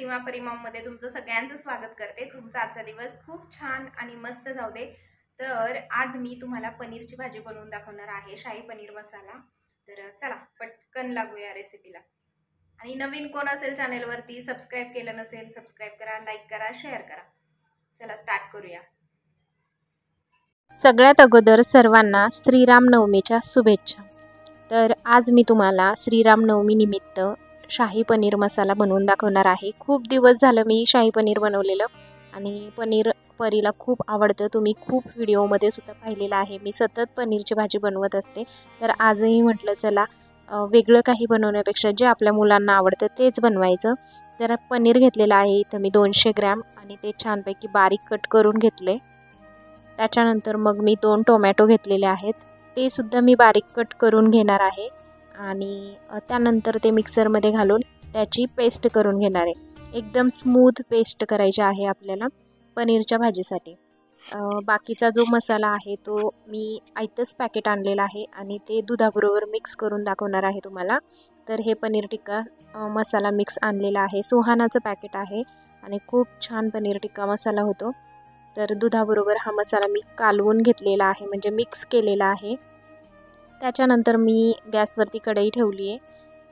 रीमा परिमॉममध्ये तुमचं सगळ्यांचं स्वागत करते। तुमचा आजचा दिवस खूप छान आणि मस्त जाऊ दे। तर आज मी तुम्हाला पनीरची भाजी बनवून दाखवणार आहे, शाही पनीर मसाला। तर चला पटकन लागूया रेसिपीला। आणि नवीन कोण असेल चॅनलवरती सबस्क्राइब केलं नसेल सबस्क्राइब करा, लाईक करा, शेअर करा। चला स्टार्ट करूया। सगळ्यात अगोदर सर्वांना श्रीरामनवमीच्या शुभेच्छा। तर आज मी तुम्हाला श्रीरामनवमी निमित्त शाही पनीर मसाला बनवून दाखवणार आहे। खूप दिवस झालं मी शाही पनीर बनवलेलं आणि पनीर परीला खूप आवडतं। तुम्ही खूप व्हिडिओमध्ये सुद्धा पाहिलेलं आहे, मी सतत पनीरची भाजी बनवत असते। तर आजही म्हटलं चला वेगळं काही बनवण्यापेक्षा जे आपल्या मुलांना आवडतं तेच बनवायचं। तर पनीर घेतलेलं आहे इथं मी 200 ग्रॅम आणि ते छानपैकी बारीक कट करून घेतले। त्याच्यानंतर मग मी 2 टोमॅटो घेतलेले आहेत, ते सुद्धा मी बारीक कट करून घेणार आहे आणि त्यानंतर ते मिक्सरमध्ये घालून त्याची पेस्ट करून घेणार आहे। एकदम स्मूथ पेस्ट करायची आहे आपल्याला पनीरच्या भाजीसाठी। बाकीचा जो मसाला आहे तो मी आयतच पॅकेट आणलेला आहे आणि ते दुधाबरोबर मिक्स करून दाखवणार आहे तुम्हाला। तर हे पनीर टिक्का मसाला मिक्स आणलेला आहे, सुहानाचं पॅकेट आहे आणि खूप छान पनीर टिक्का मसाला होतो। तर दुधाबरोबर हा मसाला मी कालवून घेतलेला आहे, म्हणजे मिक्स केलेला आहे। त्याच्यानंतर मी गॅसवरती कढई ठेवली आहे,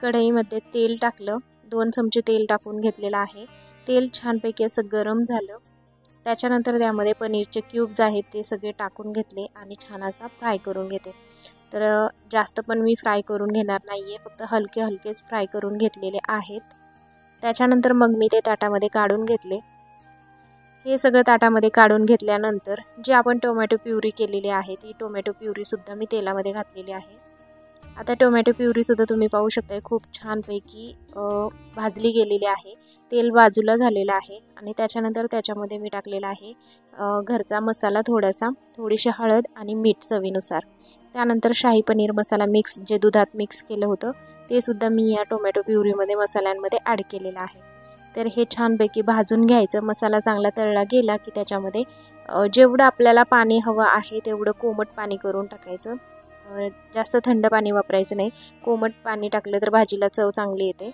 कढईमध्ये तेल टाकलं, 2 चमचे तेल टाकून घेतलेलं आहे। तेल छानपैकी असं गरम झालं, त्याच्यानंतर त्यामध्ये पनीरचे क्यूब्स आहेत ते सगळे टाकून घेतले आणि छान असा फ्राय करून घेते। तर जास्त पण मी फ्राय करून घेणार नाही आहे, फक्त हलके हलकेच फ्राय करून घेतलेले आहेत। त्याच्यानंतर मग मी ते ताटामध्ये काढून घेतले। हे सगळं ताटामध्ये काढून घेतल्यानंतर जे आपण टोमॅटो प्युरी केलेली आहे ती टोमॅटो प्युरीसुद्धा मी तेलामध्ये घातलेली आहे। आता टोमॅटो प्युरीसुद्धा तुम्ही पाहू शकता खूप छानपैकी भाजली गेलेली आहे, तेल बाजूला झालेलं आहे आणि त्याच्यानंतर त्याच्यामध्ये मी टाकलेला आहे घरचा मसाला थोडासा, थोडीशी हळद आणि मीठ चवीनुसार। त्यानंतर शाही पनीर मसाला मिक्स जे दुधात मिक्स केलं होतं ते सुद्धा मी या टोमॅटो प्युरीमध्ये मसाल्यांमध्ये ॲड केलेलं आहे। तर हे छानपैकी भाजून घ्यायचं। मसाला चांगला तळला गेला की त्याच्यामध्ये जेवढं आपल्याला पाणी हवं आहे तेवढं कोमट पाणी करून टाकायचं, जास्त थंड पाणी वापरायचं नाही। कोमट पाणी टाकलं तर भाजीला चव चांगली येते।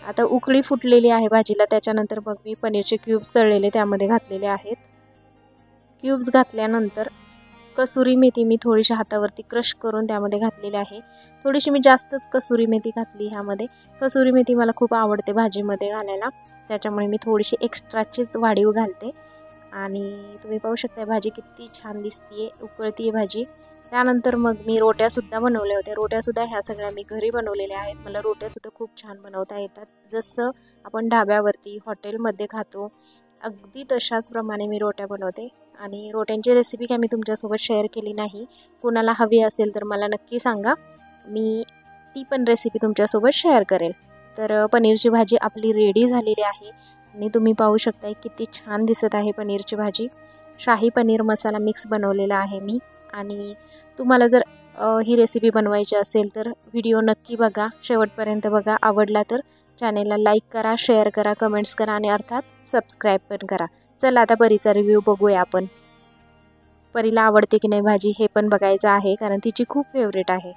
आता उकळी फुटलेली आहे भाजीला, त्याच्यानंतर मग मी पनीरचे क्यूब्स तळलेले त्यामध्ये घातलेले आहेत। क्यूब्स घातल्यानंतर कसुरी मेथी मी थोडीशी हातावरती क्रश करून त्यामध्ये घातलेली आहे। थोडीशी मी जास्तच कसुरी मेथी घातली ह्यामध्ये, कसुरी मेथी मला खूप आवडते भाजीमध्ये घालायला, त्याच्यामुळे मी थोडीशी एक्स्ट्राचीच वाढीव घालते। आणि तुम्ही पाहू शकता भाजी किती छान दिसतीये, उकळतीये भाजी। त्यानंतर मग मी रोट्यासुद्धा बनवल्या होत्या, रोट्यासुद्धा ह्या सगळ्या मी घरी बनवलेल्या आहेत। मला रोट्यासुद्धा खूप छान बनवता येतात, जसं आपण ढाब्यावरती हॉटेलमध्ये खातो अगदी तशाच प्रमाणे मी रोट्या बनवते। आणि रोट्यांची रेसिपी काय मी तुमच्यासोबत शेअर केली नाही, कोणाला हवी असेल तर मला नक्की सांगा, मी ती पण रेसिपी तुमच्यासोबत शेअर करेल। तर पनीरची भाजी आपली रेडी झालेली आहे आणि तुम्ही पाहू शकता किती छान दिसत आहे पनीरची भाजी। शाही पनीर मसाला मिक्स बनवलेला आहे मी। आणि तुम्हाला जर ही रेसिपी बनवायची असेल तर व्हिडिओ नक्की बघा, शेवटपर्यंत बघा। आवडला तर चॅनेलला लाईक करा, शेअर करा, कमेंट्स करा आणि अर्थात सबस्क्राईब पण करा। चला आता परीचा रिव्ह्यू बघूया आपण। परीला आवडते की नाही भाजी हे पण बघायचं आहे, कारण तिची खूप फेवरेट आहे।